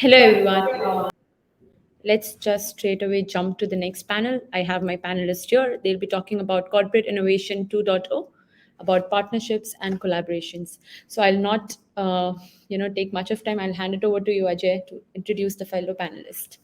Hello, everyone. Let's just straight away jump to the next panel. I have my panelists here. They'll be talking about corporate innovation 2.0, about partnerships and collaborations. So I'll not, take much of time. I'll hand it over to you, Ajay, to introduce the fellow panelist.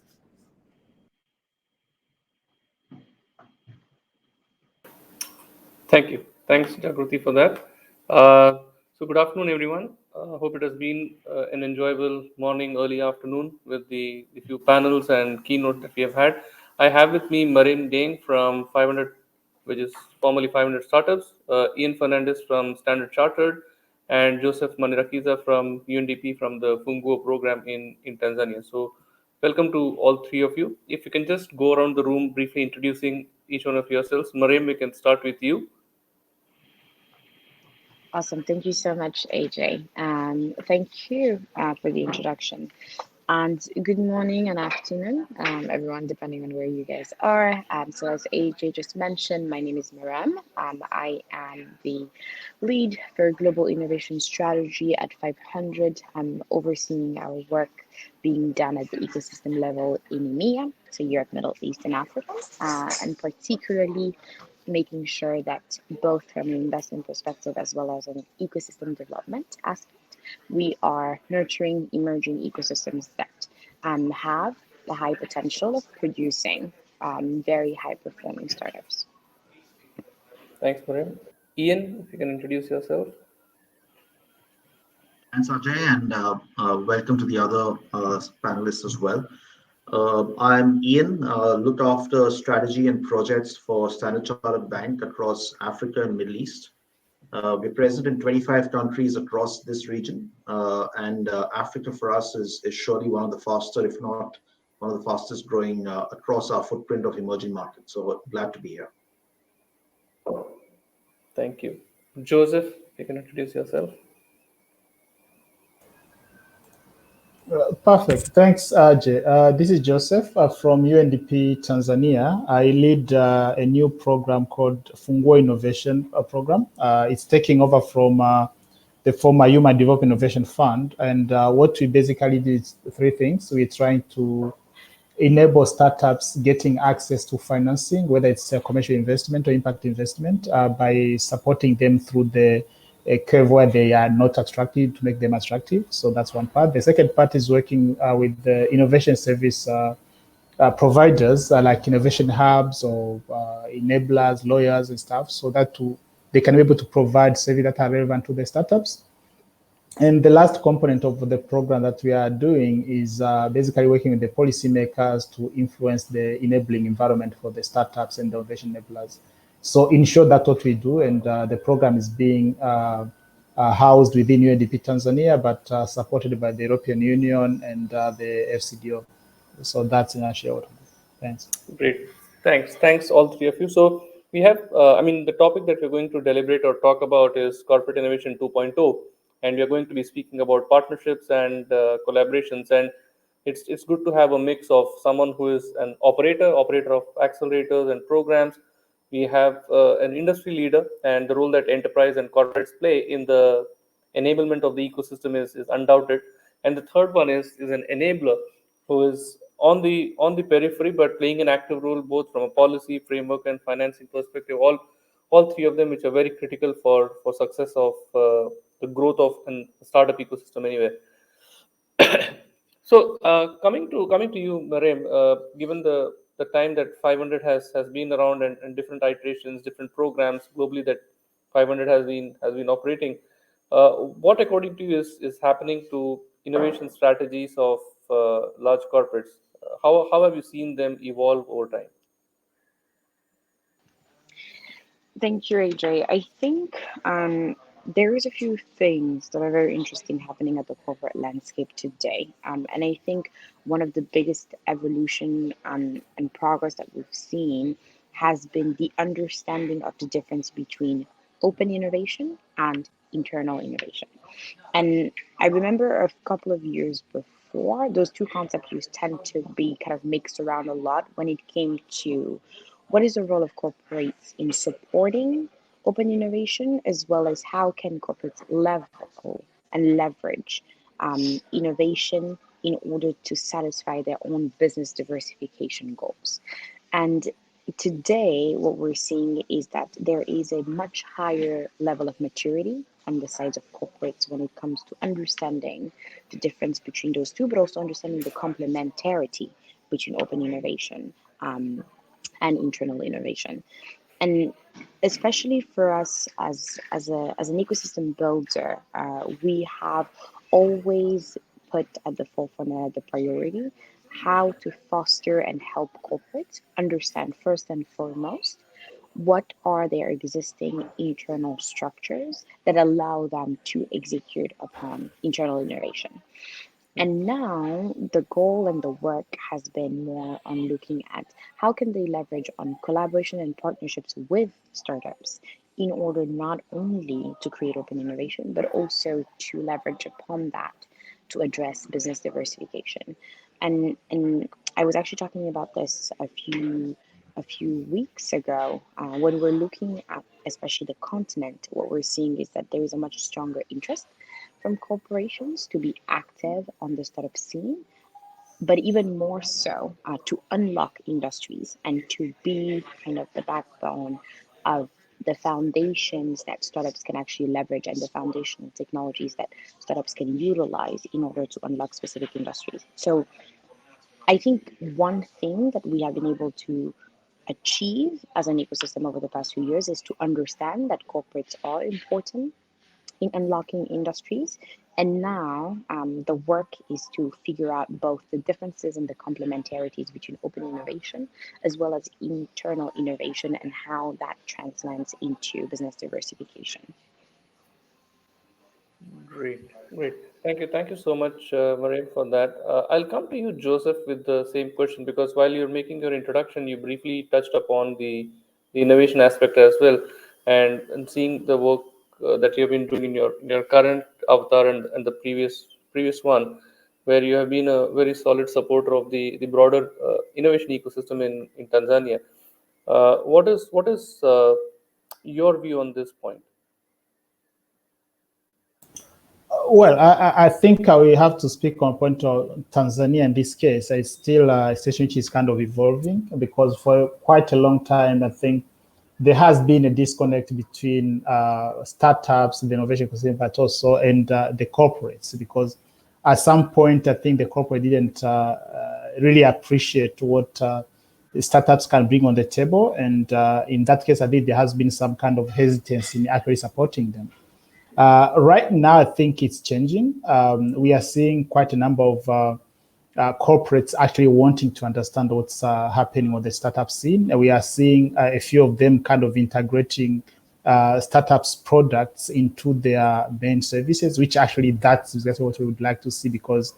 Thank you. Thanks, Jagruti, for that. So, good afternoon, everyone. Hope it has been an enjoyable morning, early afternoon with the few panels and keynote that we have had. I have with me Mareme Dieng from 500, which is formerly 500 Startups, Ian Fernandes from Standard Chartered, and Joseph Manirakiza from UNDP from the Funguo program in Tanzania. So, welcome to all three of you. If you can just go around the room briefly introducing each one of yourselves. Mareme, we can start with you. Awesome. Thank you so much, AJ. Thank you for the introduction. And good morning and afternoon, everyone, depending on where you guys are. So, as AJ just mentioned, my name is Mareme. I am the lead for global innovation strategy at 500. I'm overseeing our work being done at the ecosystem level in EMEA, so Europe, Middle East, and Africa, and particularly making sure that both from an investment perspective as well as an ecosystem development aspect, we are nurturing emerging ecosystems that have the high potential of producing very high performing startups. Thanks, Marem. Ian, if you can introduce yourself. Thanks, Ajay, and welcome to the other panelists as well. I'm Ian, look after strategy and projects for Standard Chartered Bank across Africa and Middle East. We're present in 25 countries across this region, and Africa for us is surely one of the faster, if not one of the fastest growing across our footprint of emerging markets. So we're glad to be here. Thank you. Joseph, you can introduce yourself. Perfect. Thanks, Ajay. This is Joseph from UNDP Tanzania. I lead a new program called Funguo Innovation Program. It's taking over from the former Human Development Innovation Fund. And what we basically do is three things. We're trying to enable startups getting access to financing, whether it's a commercial investment or impact investment, by supporting them through the a curve where they are not attractive to make them attractive. So that's one part. The second part is working with the innovation service providers like innovation hubs or enablers, lawyers and stuff, so that they can be able to provide services that are relevant to the startups. And the last component of the program that we are doing is basically working with the policymakers to influence the enabling environment for the startups and the innovation enablers. So in short, that's what we do, and the program is being housed within UNDP Tanzania, but supported by the European Union and the FCDO. So that's in a nutshell. Thanks. Great. Thanks all three of you. So we have, the topic that we're going to deliberate or talk about is corporate innovation 2.0, and we are going to be speaking about partnerships and collaborations. And it's good to have a mix of someone who is an operator of accelerators and programs. We have an industry leader, and the role that enterprise and corporates play in the enablement of the ecosystem is undoubted. And the third one is an enabler who is on the periphery but playing an active role both from a policy, framework, and financing perspective. All three of them, which are very critical for success of the growth of a startup ecosystem anyway. So coming to you, Marem, given the time that 500 has been around and different iterations, different programs globally that 500 has been operating, what according to you is happening to innovation strategies of large corporates? How have you seen them evolve over time? Thank you, AJ. I think there is a few things that are very interesting happening at the corporate landscape today. And I think one of the biggest evolution and progress that we've seen has been the understanding of the difference between open innovation and internal innovation. And I remember a couple of years before, those two concepts used tend to be kind of mixed around a lot when it came to what is the role of corporates in supporting open innovation, as well as how can corporates level and leverage innovation in order to satisfy their own business diversification goals. And today, what we're seeing is that there is a much higher level of maturity on the sides of corporates when it comes to understanding the difference between those two, but also understanding the complementarity between open innovation and internal innovation. And especially for us as an ecosystem builder, we have always put at the forefront of the priority how to foster and help corporates understand first and foremost what are their existing internal structures that allow them to execute upon internal innovation. And now the goal and the work has been more on looking at how can they leverage on collaboration and partnerships with startups in order not only to create open innovation, but also to leverage upon that to address business diversification. And I was actually talking about this a few weeks ago. When we're looking at especially the continent, what we're seeing is that there is a much stronger interest from corporations to be active on the startup scene, but even more so to unlock industries and to be kind of the backbone of the foundations that startups can actually leverage and the foundational technologies that startups can utilize in order to unlock specific industries. So I think one thing that we have been able to achieve as an ecosystem over the past few years is to understand that corporates are important in unlocking industries. And now the work is to figure out both the differences and the complementarities between open innovation as well as internal innovation and how that translates into business diversification. Great, great. Thank you so much, Mareme, for that. I'll come to you, Joseph, with the same question because while you're making your introduction, you briefly touched upon the innovation aspect as well, and seeing the work that you've been doing in your current avatar and the previous one, where you have been a very solid supporter of the broader innovation ecosystem in Tanzania. What is your view on this point? Well, I think we have to speak on point of Tanzania in this case. It's still a situation which is kind of evolving because for quite a long time, I think there has been a disconnect between startups, the innovation ecosystem, but also and the corporates because at some point, I think the corporate didn't really appreciate what the startups can bring on the table. And in that case, I think there has been some kind of hesitancy in actually supporting them. Right now, I think it's changing. We are seeing quite a number of corporates actually wanting to understand what's happening on the startup scene. And we are seeing a few of them kind of integrating startups products into their main services, which actually that's exactly what we would like to see because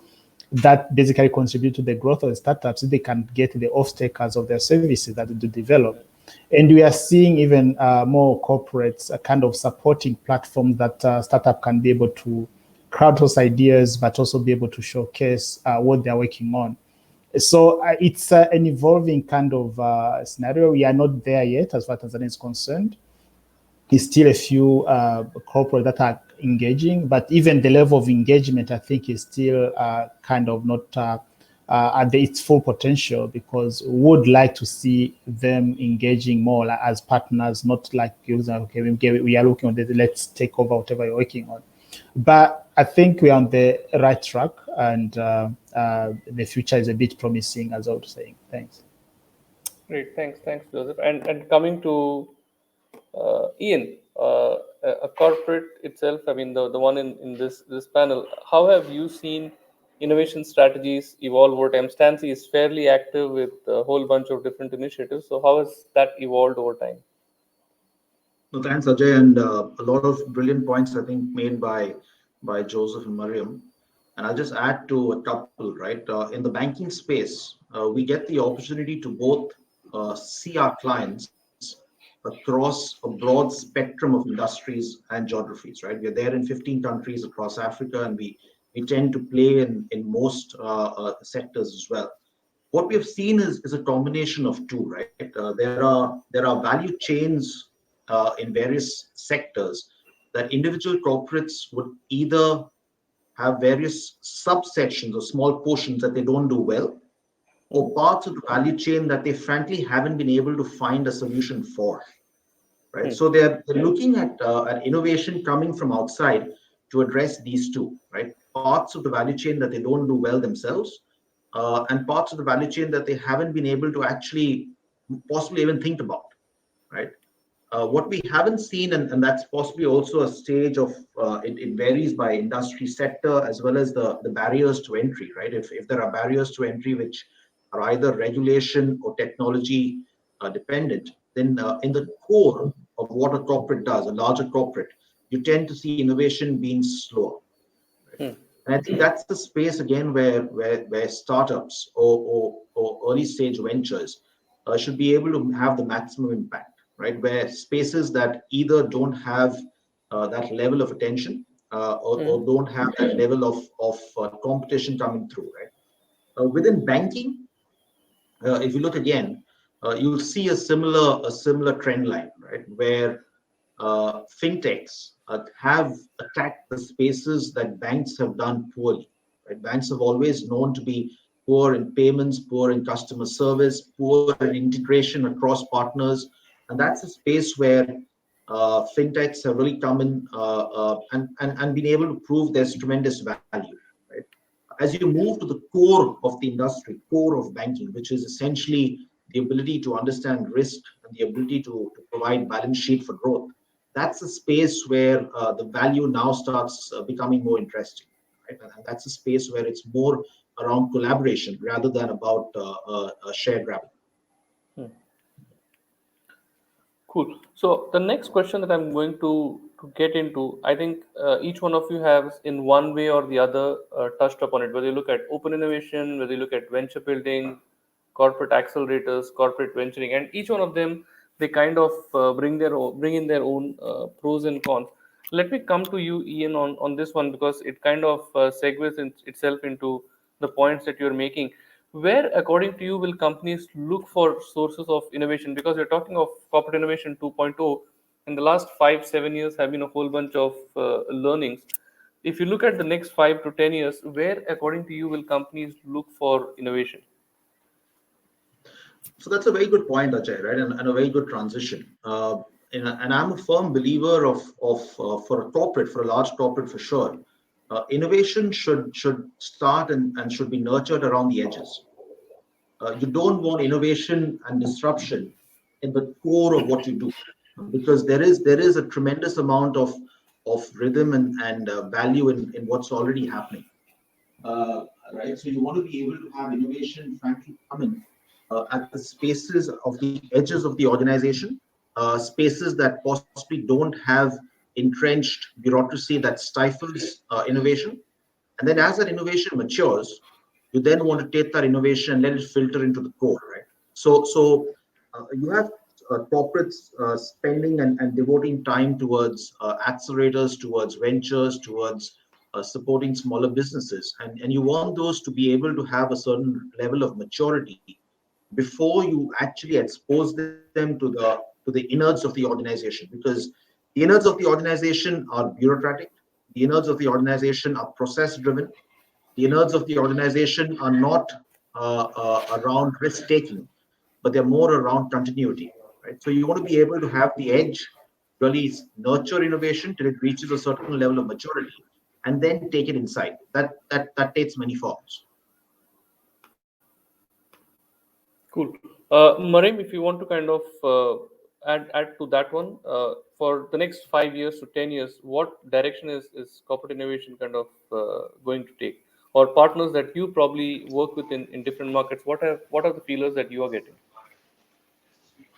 that basically contribute to the growth of the startups if they can get the off-takers of their services that they develop. And we are seeing even more corporates kind of supporting platforms that startup can be able to crowdsource ideas, but also be able to showcase what they're working on. So it's an evolving kind of scenario. We are not there yet as far as Tanzania is concerned. There's still a few corporates that are engaging, but even the level of engagement, I think, is still kind of not at its full potential because we would like to see them engaging more like, as partners, not like okay, we are looking on this, let's take over whatever you're working on. But I think we're on the right track, and the future is a bit promising, as I was saying. Thanks. Great, thanks, Joseph. And coming to Ian, a corporate itself. I mean, the one in this panel. How have you seen innovation strategies evolve over time? Stancy is fairly active with a whole bunch of different initiatives. So how has that evolved over time? No, thanks, Ajay, and a lot of brilliant points I think made by Joseph and Mariam. And I'll just add to a couple, right? In the banking space, we get the opportunity to both see our clients across a broad spectrum of industries and geographies, right? We're there in 15 countries across Africa, and we tend to play in most sectors as well. What we have seen is a combination of two, right? There are value chains in various sectors that individual corporates would either have various subsections or small portions that they don't do well, or parts of the value chain that they frankly haven't been able to find a solution for. Right, so they're looking at innovation coming from outside to address these two, right? Parts of the value chain that they don't do well themselves, and parts of the value chain that they haven't been able to actually possibly even think about, right? What we haven't seen, and that's possibly also a stage of it varies by industry sector as well as the barriers to entry, right? If there are barriers to entry which are either regulation or technology dependent, then in the core of what a corporate does, a larger corporate, you tend to see innovation being slower. Right? And I think that's the space again where startups or early stage ventures should be able to have the maximum impact, right? Where spaces that either don't have that level of attention or don't have that level of competition coming through, right? Within banking, if you look again, you'll see a similar trend line, right? Where fintechs have attacked the spaces that banks have done poorly. Right? Banks have always known to be poor in payments, poor in customer service, poor in integration across partners, and that's a space where fintechs have really come in and been able to prove there's tremendous value. Right? As you move to the core of the industry, core of banking, which is essentially the ability to understand risk and the ability to provide balance sheet for growth, that's a space where the value now starts becoming more interesting. Right? And that's a space where it's more around collaboration rather than about share grabbing. Cool. So the next question that I'm going to get into, I think each one of you has in one way or the other touched upon it. Whether you look at open innovation, whether you look at venture building, corporate accelerators, corporate venturing, and each one of them they kind of bring in their own pros and cons. Let me come to you, Ian, on this one because it kind of segues itself into the points that you're making. Where, according to you, will companies look for sources of innovation? Because you're talking of corporate innovation 2.0. In the last 5-7 years, have been a whole bunch of learnings. If you look at the next 5 to 10 years, where, according to you, will companies look for innovation? So that's a very good point, Ajay, right? And a very good transition. And I'm a firm believer of for a corporate, for a large corporate for sure, innovation should start and should be nurtured around the edges. You don't want innovation and disruption in the core of what you do, because there is a tremendous amount of rhythm and value in what's already happening. Right? So you want to be able to have innovation, frankly, come in at the spaces of the edges of the organization, spaces that possibly don't have entrenched bureaucracy that stifles innovation. And then as that innovation matures, you then want to take that innovation and let it filter into the core, right? So you have corporates spending and devoting time towards accelerators, towards ventures, towards supporting smaller businesses. And you want those to be able to have a certain level of maturity before you actually expose them to the innards of the organization, because the innards of the organization are bureaucratic, the innards of the organization are process driven, the innards of the organization are not around risk taking, but they're more around continuity, right? So you want to be able to have the edge, really nurture innovation till it reaches a certain level of maturity, and then take it inside. That takes many forms. Cool. Mareme, if you want to kind of add to that one, for the next 5 years to 10 years, what direction is corporate innovation kind of going to take? Or partners that you probably work with in different markets, what are the feelers that you are getting?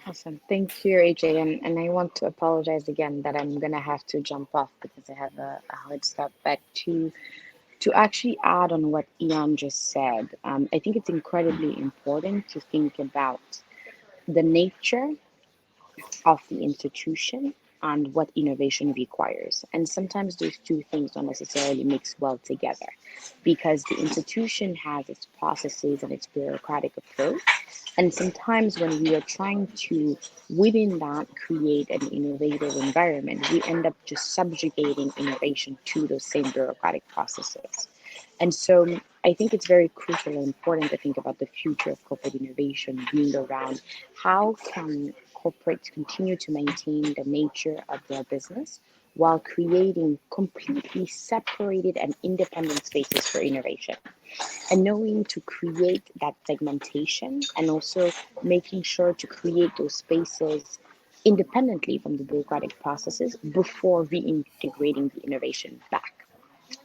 Awesome. Thank you, AJ. And I want to apologize again that I'm gonna have to jump off because I have a hard stop. But to actually add on what Ian just said, I think it's incredibly important to think about the nature of the institution and what innovation requires. And sometimes those two things don't necessarily mix well together because the institution has its processes and its bureaucratic approach. And sometimes when we are trying to, within that, create an innovative environment, we end up just subjugating innovation to those same bureaucratic processes. And so I think it's very crucial and important to think about the future of corporate innovation being around how can corporates continue to maintain the nature of their business while creating completely separated and independent spaces for innovation. And knowing to create that segmentation and also making sure to create those spaces independently from the bureaucratic processes before reintegrating the innovation back.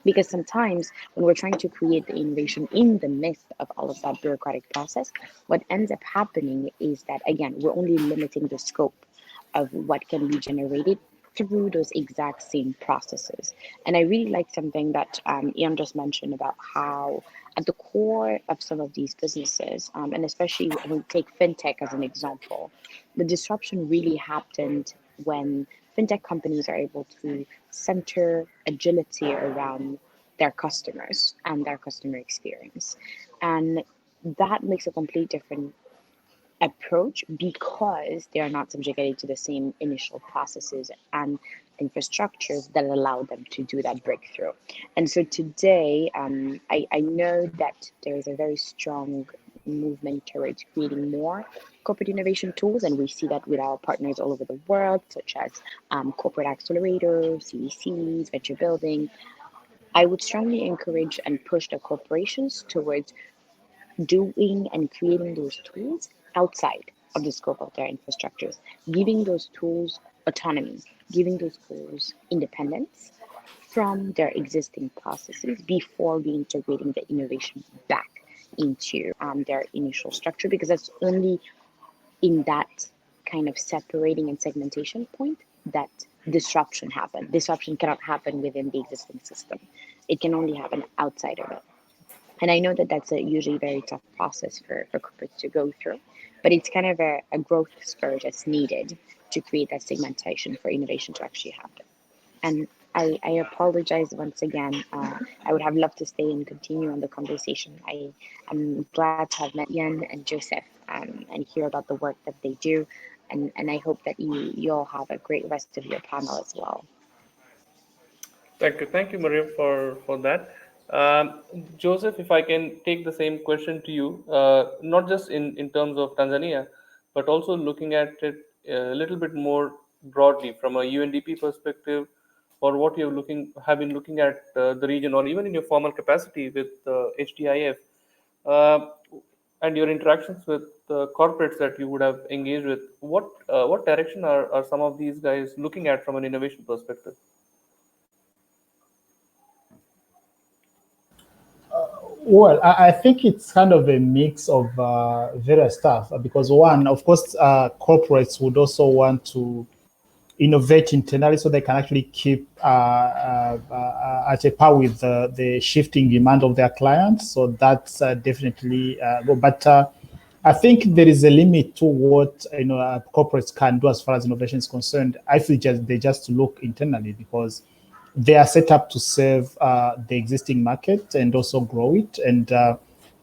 Because sometimes when we're trying to create the innovation in the midst of all of that bureaucratic process, what ends up happening is that, again, we're only limiting the scope of what can be generated through those exact same processes. And I really like something that Ian just mentioned about how, at the core of some of these businesses, and especially when we take fintech as an example, the disruption really happened when fintech companies are able to center agility around their customers and their customer experience. And that makes a complete different approach because they are not subjugated to the same initial processes and infrastructures that allow them to do that breakthrough. And so today, I know that there is a very strong movement towards creating more corporate innovation tools, and we see that with our partners all over the world, such as corporate accelerators, CECs, venture building. I would strongly encourage and push the corporations towards doing and creating those tools outside of the scope of their infrastructures, giving those tools autonomy, giving those tools independence from their existing processes before reintegrating the innovation back into their initial structure, because that's only in that kind of separating and segmentation point that disruption happen. Disruption cannot happen within the existing system. It can only happen outside of it. And I know that that's a usually very tough process for corporates to go through, but it's kind of a growth spur that's needed to create that segmentation for innovation to actually happen. And I apologize once again. I would have loved to stay and continue on the conversation. I'm glad to have met Ian and Joseph and hear about the work that they do. And I hope that you all have a great rest of your panel as well. Thank you, Mareme, for that. Joseph, if I can take the same question to you, not just in terms of Tanzania, but also looking at it a little bit more broadly from a UNDP perspective, or what you have been looking at the region, or even in your formal capacity with HDIF, uh, and your interactions with corporates that you would have engaged with. What direction are some of these guys looking at from an innovation perspective? Well, I think it's kind of a mix of various stuff because one, of course, corporates would also want to innovate internally so they can actually keep at a par with the shifting demand of their clients. So that's definitely but I think there is a limit to what corporates can do as far as innovation is concerned. I feel they just look internally because they are set up to serve the existing market and also grow it. And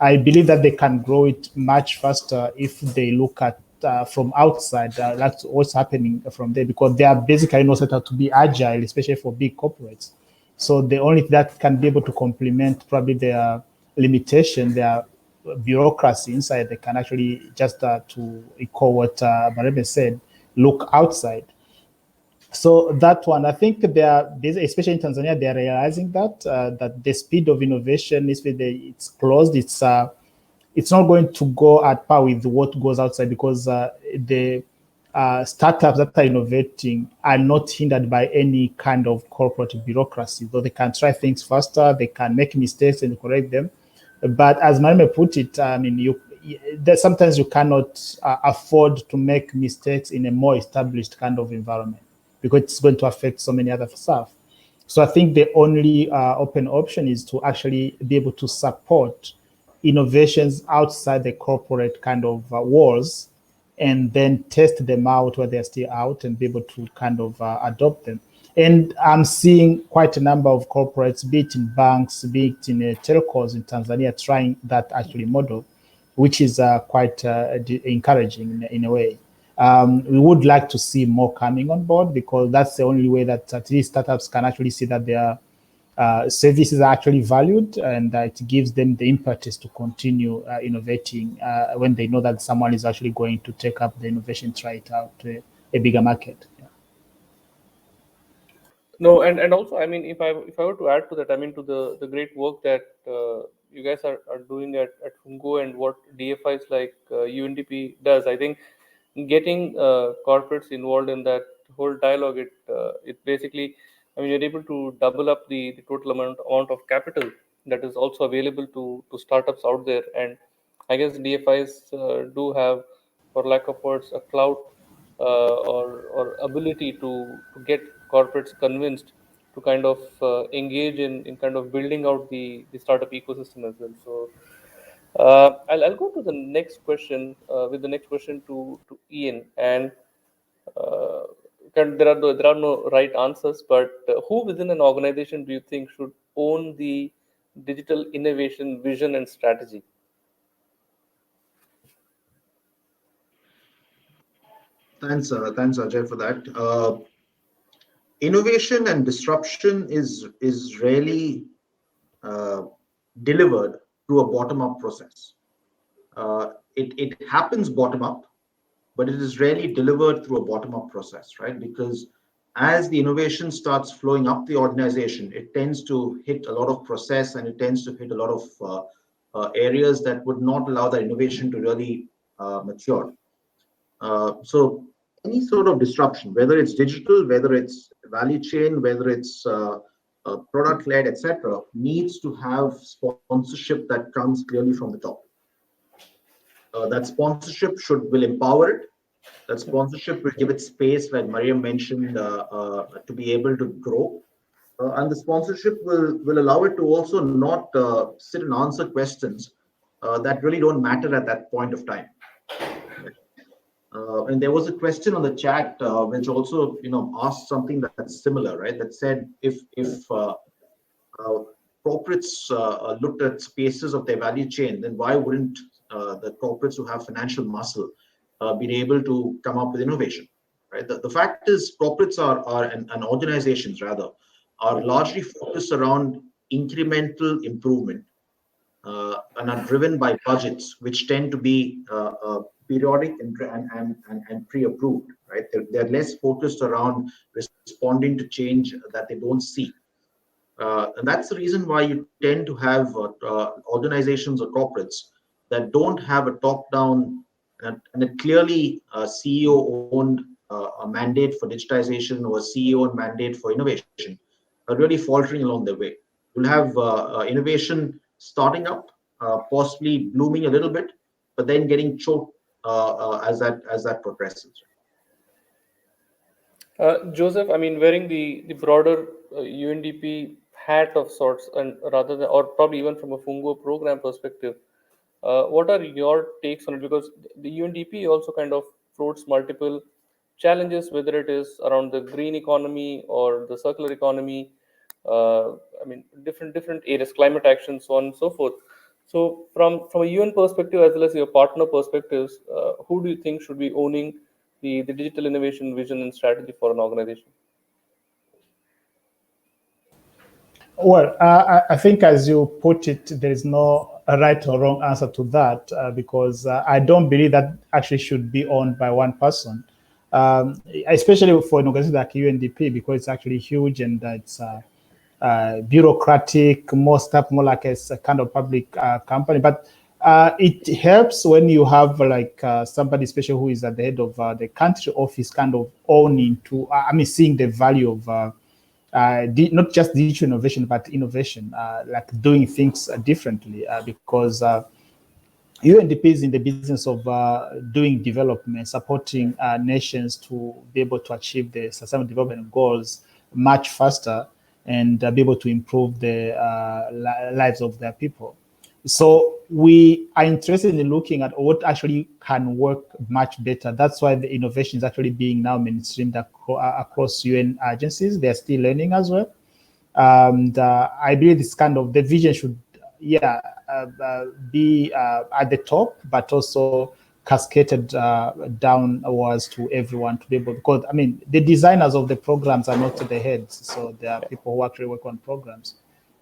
I believe that they can grow it much faster if they look at from outside, that's what's happening from there, because they are basically not set up to be agile, especially for big corporates. So the only that can be able to complement probably their limitation, their bureaucracy inside, they can actually just to echo what Mareme said, look outside. So that one, I think they are, especially in Tanzania, they are realizing that the speed of innovation is with it's closed. It's not going to go at par with what goes outside because the startups that are innovating are not hindered by any kind of corporate bureaucracy. Though they can try things faster, they can make mistakes and correct them. But as Mareme put it, I mean, sometimes you cannot afford to make mistakes in a more established kind of environment because it's going to affect so many other stuff. So I think the only open option is to actually be able to support innovations outside the corporate kind of walls and then test them out where they're still out and be able to kind of adopt them. And I'm seeing quite a number of corporates, be it in banks, be it in telcos in Tanzania, trying that actually model, which is quite encouraging in a way. We would like to see more coming on board, because that's the only way that at least startups can actually see that their services are actually valued, and it gives them the impetus to continue innovating when they know that someone is actually going to take up the innovation, try it out to a bigger market. Yeah. No, and also, I mean, if I were to add to that, I mean, to the great work that you guys are doing at Funguo, and what DFIs like UNDP does, I think getting corporates involved in that whole dialogue, it basically, I mean, you're able to double up the total amount of capital that is also available to startups out there. And I guess DFIs do have, for lack of words, a clout or ability to get corporates convinced to kind of engage in kind of building out the startup ecosystem as well. So I'll go to the next question, with the next question to Ian. And uh, there are no right answers, but who within an organization do you think should own the digital innovation vision and strategy? Thanks, Ajay, for that. Innovation and disruption is rarely uh, delivered through a bottom-up process. It happens bottom-up, but it is rarely delivered through a bottom-up process, right? Because as the innovation starts flowing up the organization, it tends to hit a lot of process, and it tends to hit a lot of areas that would not allow that innovation to really mature. So any sort of disruption, whether it's digital, whether it's value chain, whether it's product led, etc., needs to have sponsorship that comes clearly from the top. That sponsorship will empower it. That sponsorship will give it space, like Mariam mentioned, to be able to grow. And the sponsorship will allow it to also not sit and answer questions that really don't matter at that point of time. And there was a question on the chat which also, asked something that's similar, right? That said, if corporates looked at spaces of their value chain, then why wouldn't the corporates who have financial muscle be able to come up with innovation, right? The fact is, corporates and organizations rather are largely focused around incremental improvement and are driven by budgets, which tend to be periodic and pre-approved, right? They're less focused around responding to change that they don't see. And that's the reason why you tend to have organizations or corporates that don't have a top-down and a clearly CEO-owned a mandate for digitization, or a CEO-owned mandate for innovation, are really faltering along the way. You'll have innovation starting up, possibly blooming a little bit, but then getting choked as that progresses. Joseph, I mean, wearing the broader UNDP hat of sorts, and rather than, or probably even from a Fungo program perspective, what are your takes on it? Because the UNDP also kind of floats multiple challenges, whether it is around the green economy or the circular economy. I mean, different areas, climate action, so on and so forth. So, from a UN perspective as well as your partner perspectives, who do you think should be owning the digital innovation vision and strategy for an organization? Well, I think as you put it, there is no right or wrong answer to that, because I don't believe that actually should be owned by one person, especially for an organization like UNDP, because it's actually huge, and it's bureaucratic, more like a kind of public company. But it helps when you have like somebody special who is at the head of the country office, kind of owning to, seeing the value of not just digital innovation, but innovation, like doing things differently, because UNDP is in the business of doing development, supporting nations to be able to achieve the sustainable development goals much faster, and be able to improve the lives of their people. So we are interested in looking at what actually can work much better. That's why the innovation is actually being now mainstreamed across UN agencies. They're still learning as well. And I believe this kind of the vision should, be at the top, but also cascaded downwards to everyone to be able. Because I mean, the designers of the programs are not the heads, so there are people who actually work on programs.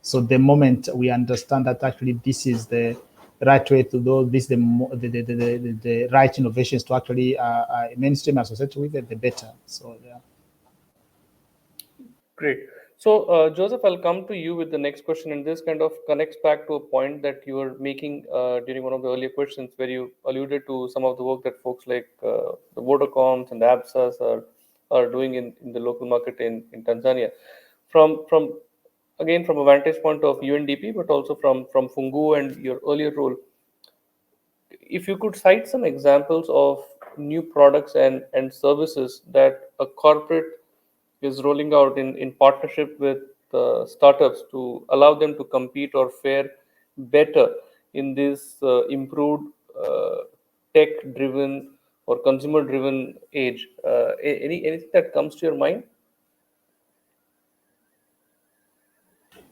So the moment we understand that actually this is the right way to do this, the right innovations to actually mainstream associated with it, the better. So yeah. Great. So, Joseph, I'll come to you with the next question, and this kind of connects back to a point that you were making during one of the earlier questions, where you alluded to some of the work that folks like the Vodacoms and the ABSAs are doing in the local market in Tanzania. From again from a vantage point of UNDP, but also from Funguo and your earlier role, if you could cite some examples of new products and services that a corporate is rolling out in partnership with startups to allow them to compete or fare better in this improved tech driven or consumer driven age. Anything that comes to your mind?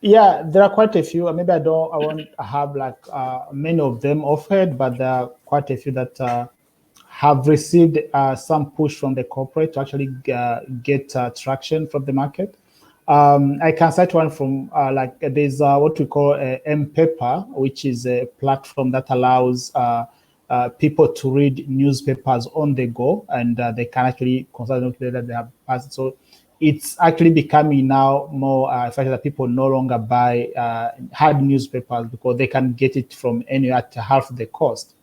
Yeah, there are quite a few. Maybe I won't have like many of them offered, but there are quite a few that have received some push from the corporate to actually get traction from the market. I can cite one from like there's what we call M-Paper, which is a platform that allows people to read newspapers on the go, and they can actually consult that they have passed. So it's actually becoming now more effective that people no longer buy hard newspapers because they can get it from anywhere at half the cost.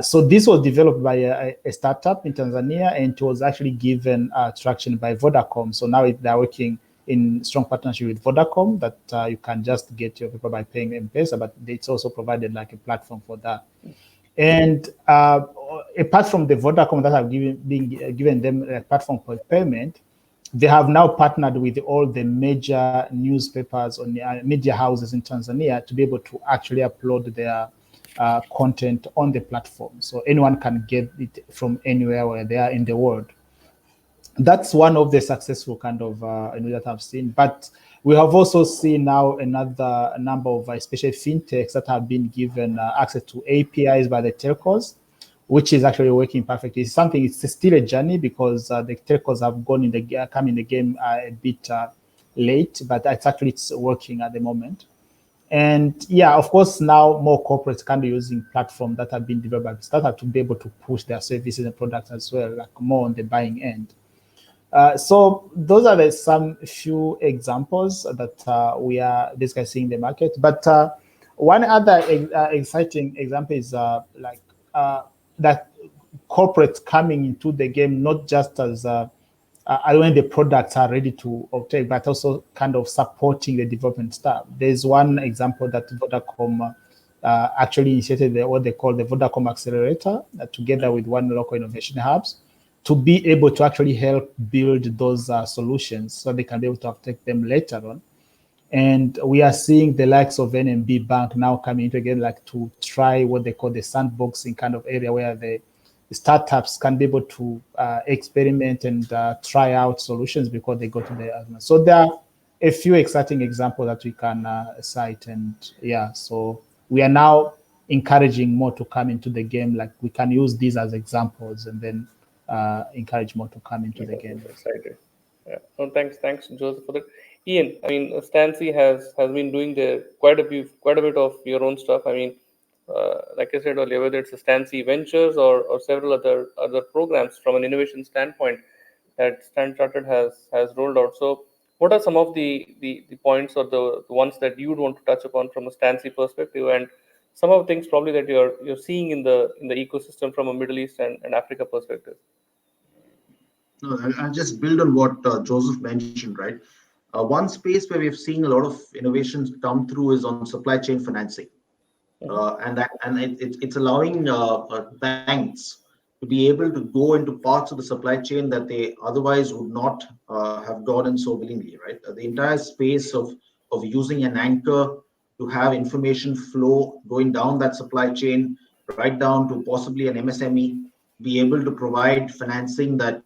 So this was developed by a startup in Tanzania, and it was actually given traction by Vodacom. So now they're working in strong partnership with Vodacom that you can just get your paper by paying M-Pesa, but it's also provided like a platform for that. And apart from the Vodacom that have been given them a platform for payment, they have now partnered with all the major newspapers or media houses in Tanzania to be able to actually upload their content on the platform. So anyone can get it from anywhere where they are in the world. That's one of the successful kind of that I've seen. But we have also seen now another number of especially fintechs that have been given access to APIs by the telcos, which is actually working perfectly. It's still a journey because the telcos have come in the game a bit late, but it's working at the moment. And yeah, of course, now more corporates can be using platforms that have been developed by the startup to be able to push their services and products as well, like more on the buying end. So those are some few examples that we are discussing in the market. But one other exciting example is that corporates coming into the game, not just as when the products are ready to obtain, but also kind of supporting the development staff. There's one example that Vodacom actually initiated what they call the Vodacom Accelerator together with one local innovation hubs to be able to actually help build those solutions so they can be able to take them later on. And we are seeing the likes of NMB Bank now coming together like to try what they call the sandboxing kind of area where the startups can be able to experiment and try out solutions before they go to the. So there are a few exciting examples that we can cite. And yeah, so we are now encouraging more to come into the game. Like we can use these as examples and then encourage more to come into the game. Excited. Yeah. No, thanks, Joseph, for that. Ian, I mean, Stancy has been doing quite a bit of your own stuff. I mean, like I said earlier, whether it's the Stancy Ventures or several other programs from an innovation standpoint that Stan Chartered has rolled out. So, what are some of the points or the ones that you would want to touch upon from a Stancy perspective, and some of the things probably that you're seeing in the ecosystem from a Middle East and Africa perspective? No, I'll just build on what Joseph mentioned, right? One space where we've seen a lot of innovations come through is on supply chain financing, it's allowing banks to be able to go into parts of the supply chain that they otherwise would not have gone in so willingly, right? The entire space of using an anchor to have information flow going down that supply chain, right down to possibly an MSME, be able to provide financing that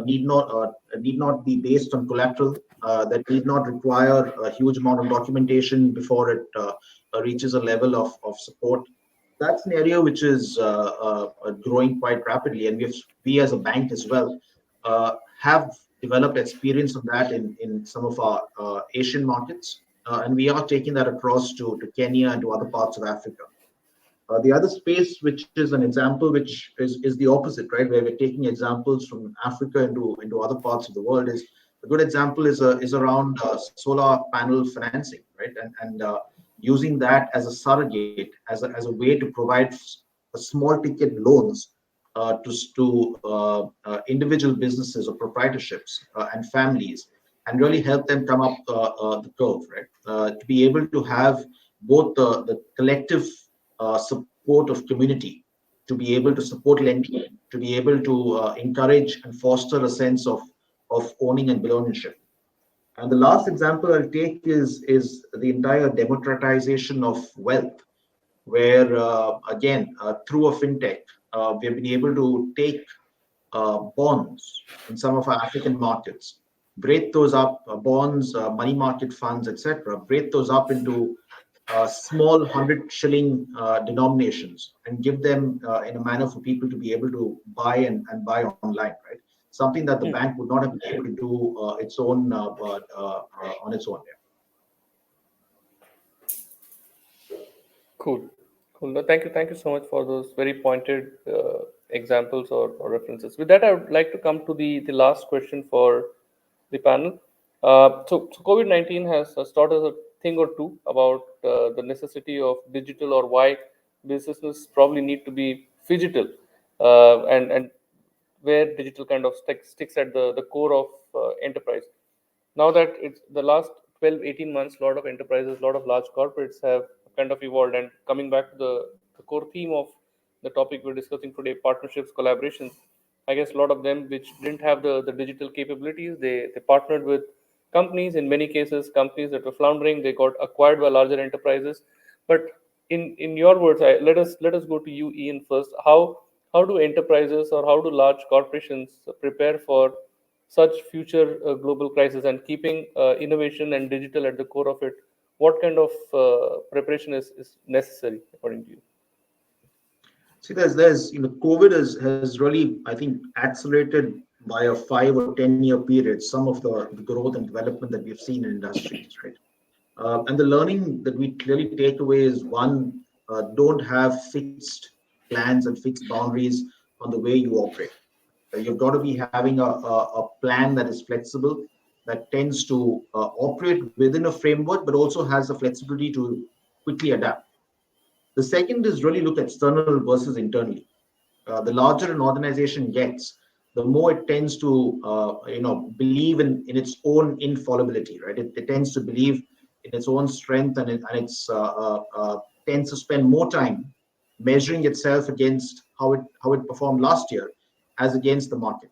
need not be based on collateral, that need not require a huge amount of documentation before it reaches a level of support. That's an area which is growing quite rapidly, and we as a bank as well have developed experience of that in some of our Asian markets, and we are taking that across to Kenya and to other parts of Africa. The other space, which is an example, which is the opposite, right, where we're taking examples from Africa into other parts of the world, is a good example is around solar panel financing, right, and using that as a surrogate, as a way to provide small ticket loans to individual businesses or proprietorships and families, and really help them come up the curve, right, to be able to have both the collective support of community, to be able to support lending, to be able to encourage and foster a sense of owning and belongingship. And the last example I'll take is the entire democratization of wealth, where again through a fintech, we've been able to take bonds in some of our African markets, break those up, bonds, money market funds, etc., break those up into small 100 shilling denominations and give them in a manner for people to be able to buy and buy online, right? Something that the bank would not have been able to do its own on its own. Yeah. Cool. Cool. No, thank you so much for those very pointed examples or references. With that, I would like to come to the last question for the panel. So COVID-19 has taught us a thing or two about the necessity of digital, or why businesses probably need to be phygital, and where digital kind of sticks at the core of enterprise. Now that it's the last 12-18 months, a lot of enterprises, a lot of large corporates have kind of evolved. And coming back to the core theme of the topic we're discussing today, partnerships, collaborations, I guess a lot of them which didn't have the digital capabilities, they partnered with companies. In many cases, companies that were floundering, they got acquired by larger enterprises. But in your words, let us go to you, Ian, first. How do enterprises, or how do large corporations prepare for such future global crisis, and keeping innovation and digital at the core of it? What kind of preparation is necessary according to you? See, there's COVID has really, I think, accelerated by a 5 or 10 year period some of the growth and development that we've seen in industries, right? And the learning that we clearly take away is, one, don't have fixed plans and fixed boundaries on the way you operate. You've got to be having a plan that is flexible, that tends to operate within a framework, but also has the flexibility to quickly adapt. The second is really look external versus internally. The larger an organization gets, the more it tends to believe in its own infallibility, right? It tends to believe in its own strength, and it's tends to spend more time measuring itself against how it performed last year as against the market,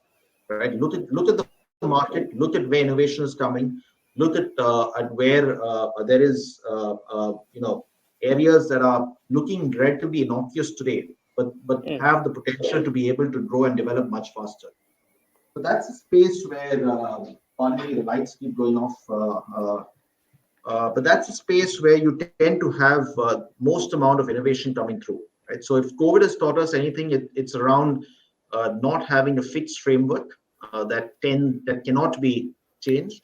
right? Look at the market, look at where innovation is coming, look at where there is areas that are looking relatively innocuous today, but have the potential to be able to grow and develop much faster. So that's a space where finally the lights keep going off. But that's a space where you tend to have most amount of innovation coming through, right? So if COVID has taught us anything, it's around not having a fixed framework that cannot be changed,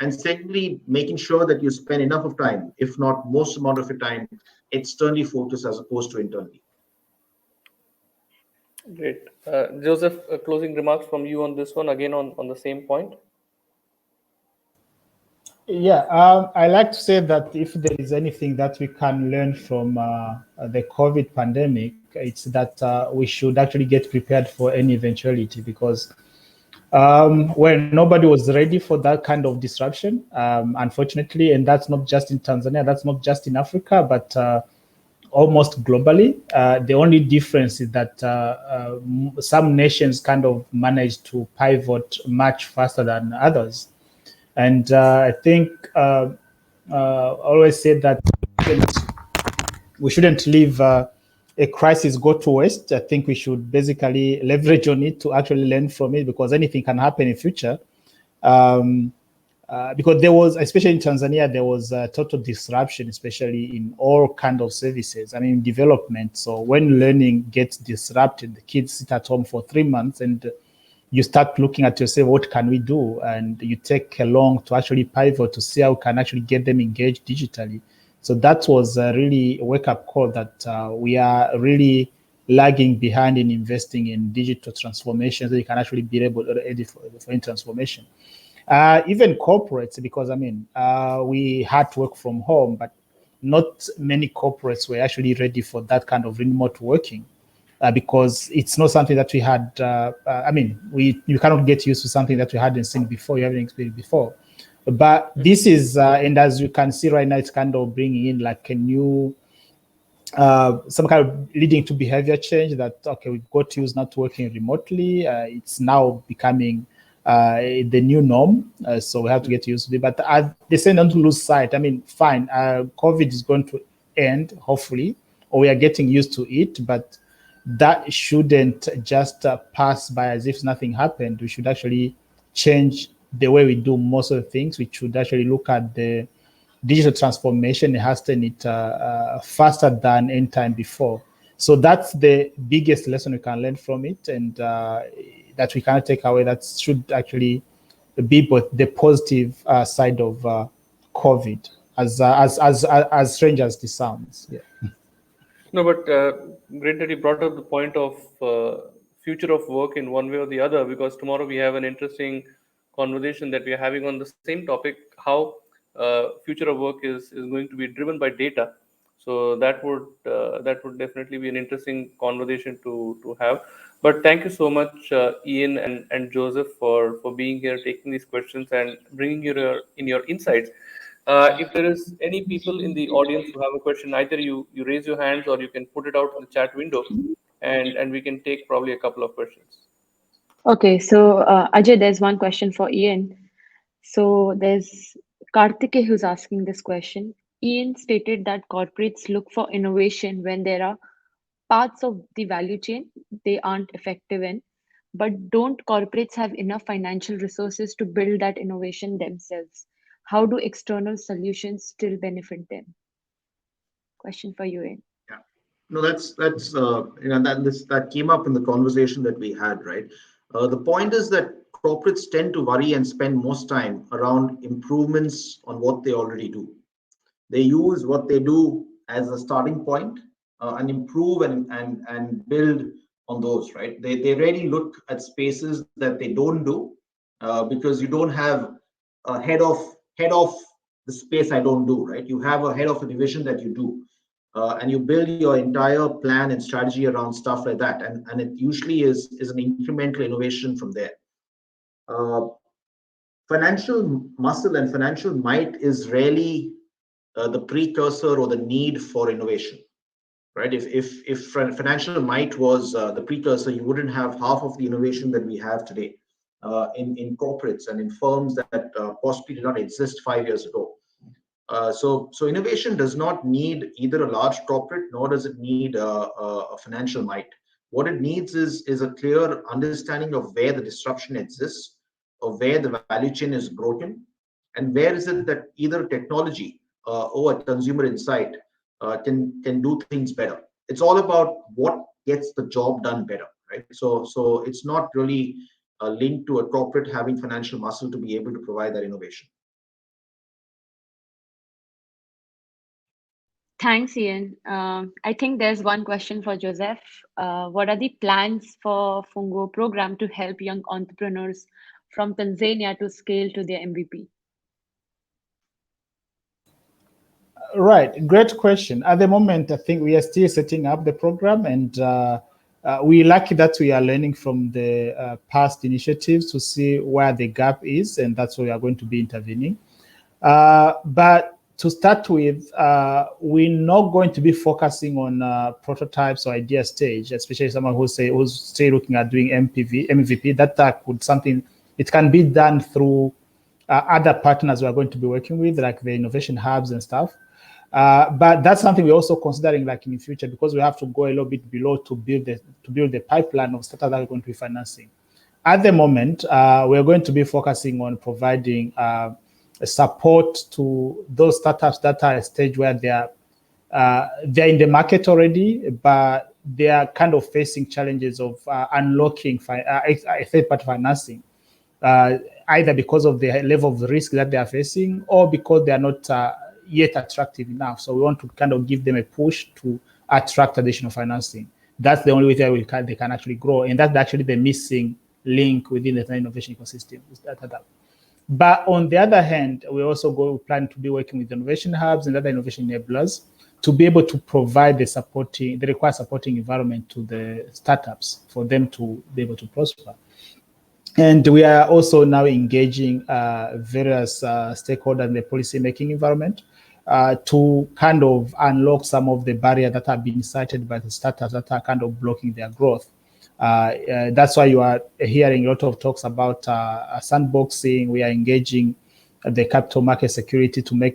and secondly, making sure that you spend enough of time, if not most amount of your time, externally focused as opposed to internally. Great. Joseph, closing remarks from you on this one, again on the same point. Yeah, I like to say that if there is anything that we can learn from the COVID pandemic, it's that we should actually get prepared for any eventuality, because when nobody was ready for that kind of disruption, unfortunately, and that's not just in Tanzania, that's not just in Africa, but almost globally. The only difference is that some nations kind of managed to pivot much faster than others. And I think I always say that we shouldn't leave a crisis go to waste. I think we should basically leverage on it to actually learn from it, because anything can happen in future. Because there was, especially in Tanzania, there was a total disruption, especially in all kind of services. I mean, development. So when learning gets disrupted, the kids sit at home for 3 months, and you start looking at yourself, what can we do? And you take long to actually pivot to see how we can actually get them engaged digitally. So that was really a wake-up call that we are really lagging behind in investing in digital transformation, so you can actually be able to ready for transformation. Even corporates, because I mean, we had to work from home, but not many corporates were actually ready for that kind of remote working, because it's not something that we had. I mean, you cannot get used to something that we hadn't seen before, you haven't experienced before. But this is, and as you can see right now, it's kind of bringing in like a new, some kind of leading to behavior change that, okay, we've got to use not working remotely. It's now becoming the new norm, so we have to get used to it. But they say not to lose sight. I mean, fine, COVID is going to end, hopefully, or we are getting used to it, but that shouldn't just pass by as if nothing happened. We should actually change the way we do most of the things. We should actually look at the digital transformation and hasten it faster than any time before. So that's the biggest lesson we can learn from it, and that we cannot take away. That should actually be both the positive side of COVID, as strange as this sounds. Yeah. No, but great that you brought up the point of future of work in one way or the other, because tomorrow we have an interesting conversation that we are having on the same topic, how future of work is going to be driven by data. So that would definitely be an interesting conversation to have. But thank you so much, Ian and Joseph, for being here, taking these questions and bringing your insights. If there is any people in the audience who have a question, either you raise your hands or you can put it out in the chat window, and we can take probably a couple of questions. Okay, so Ajay, there's one question for Ian. So there's Kartike who's asking this question. Ian stated that corporates look for innovation when there are parts of the value chain they aren't effective in. But don't corporates have enough financial resources to build that innovation themselves? How do external solutions still benefit them? Question for you, Ian. Yeah. No, that's that came up in the conversation that we had, right? The point is that corporates tend to worry and spend most time around improvements on what they already do. They use what they do as a starting point, and improve and build on those, right? They really look at spaces that they don't do, because you don't have a head of the space I don't do, right? You have a head of a division that you do, and you build your entire plan and strategy around stuff like that, and it usually is an incremental innovation from there. Uh, Financial muscle and financial might is really the precursor or the need for innovation, right? If financial might was the precursor, you wouldn't have half of the innovation that we have today in corporates and in firms that possibly did not exist 5 years ago. So innovation does not need either a large corporate, nor does it need a financial might. What it needs is a clear understanding of where the disruption exists, of where the value chain is broken, and where is it that either technology or a consumer insight can do things better. It's all about what gets the job done better, right? So it's not really linked to a corporate having financial muscle to be able to provide that innovation. Thanks, Ian. I think there's one question for Joseph. What are the plans for Funguo program to help young entrepreneurs from Tanzania to scale to their MVP? Right, great question. At the moment, I think we are still setting up the program, and we're lucky that we are learning from the past initiatives to see where the gap is, and that's where we are going to be intervening. But to start with, we're not going to be focusing on prototypes or idea stage, especially someone who's still looking at doing MVP. That could something, it can be done through other partners we are going to be working with, like the innovation hubs and stuff. But that's something we're also considering, like in the future, because we have to go a little bit below to build the pipeline of startups that we're going to be financing. At the moment, we're going to be focusing on providing support to those startups that are at a stage where they're in the market already, but they are kind of facing challenges of unlocking third-party financing, either because of the level of risk that they are facing or because they are not yet attractive enough. So we want to kind of give them a push to attract additional financing. That's the only way that they can actually grow, and that's actually the missing link within the innovation ecosystem. But on the other hand, we also plan to be working with innovation hubs and other innovation enablers to be able to provide the required supporting environment to the startups for them to be able to prosper. And we are also now engaging various stakeholders in the policy-making environment to kind of unlock some of the barriers that have been cited by the startups that are kind of blocking their growth. That's why you are hearing a lot of talks about sandboxing. We are engaging the capital market security to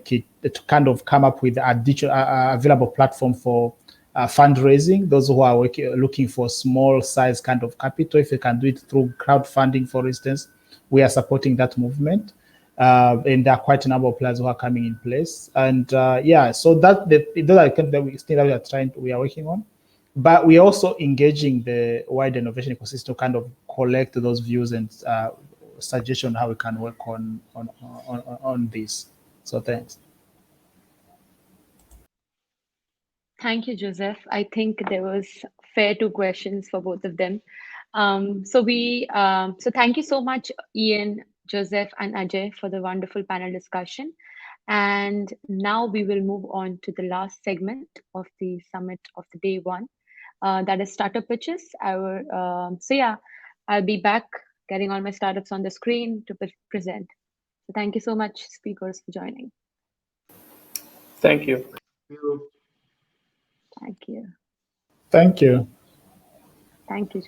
kind of come up with additional available platform for fundraising. Those who are looking for small size kind of capital, if they can do it through crowdfunding, for instance, we are supporting that movement. And there are quite a number of players who are coming in place. And so those are the things we are working on. But we're also engaging the wider innovation ecosystem to kind of collect those views and suggestions on how we can work on this. So thanks. Thank you, Joseph. I think there was fair 2 questions for both of them. So thank you so much, Ian, Joseph, and Ajay for the wonderful panel discussion. And now we will move on to the last segment of the summit of the day 1. That is startup pitches. I'll be back getting all my startups on the screen to present. So thank you so much, speakers, for joining. Thank you. Thank you. Thank you. Thank you,